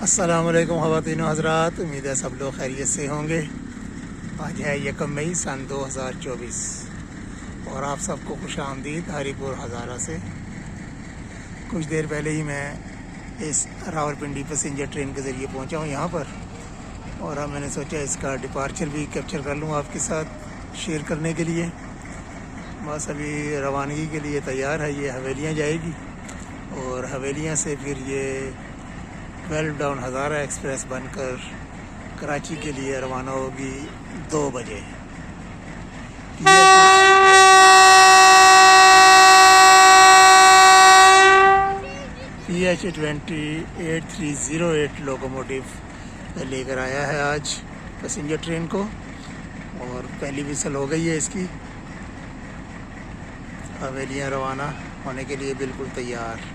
अस्सलाम वालेकुम ख़वातीन हज़रात, उम्मीद है सब लोग खैरियत से होंगे। आज है 1 मई सन 2024 और आप सबको खुश आमदीद हरीपुर हज़ारा से। कुछ देर पहले ही मैं इस रावलपिंडी पैसेंजर ट्रेन के ज़रिए पहुंचा हूं यहाँ पर, और अब मैंने सोचा इसका डिपार्चर भी कैप्चर कर लूँ आपके साथ शेयर करने के लिए। बस अभी रवानगी के लिए तैयार है। ये हवेलियाँ जाएगी और हवेलियाँ से फिर ये 12 डाउन हज़ारा एक्सप्रेस बनकर कराची के लिए रवाना होगी 2 बजे। PH 28308 लोकोमोटिव लेकर आया है आज पैसेंजर ट्रेन को, और पहली विसल हो गई है इसकी। हवेलियाँ रवाना होने के लिए बिल्कुल तैयार।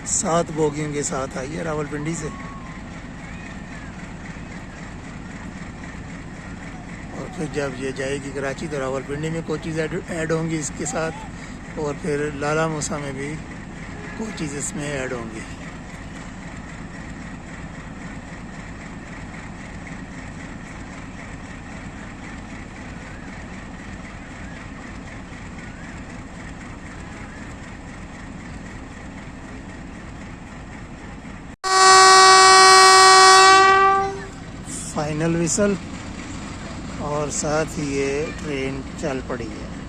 सात बोगियों के साथ आई है रावलपिंडी से, और फिर जब ये जाएगी कराची तो रावलपिंडी में कोचेज़ ऐड होंगी इसके साथ, और फिर लाला मूसा में भी कोचेज़ इसमें ऐड होंगी। फाइनल विसल और साथ ही ये ट्रेन चल पड़ी है।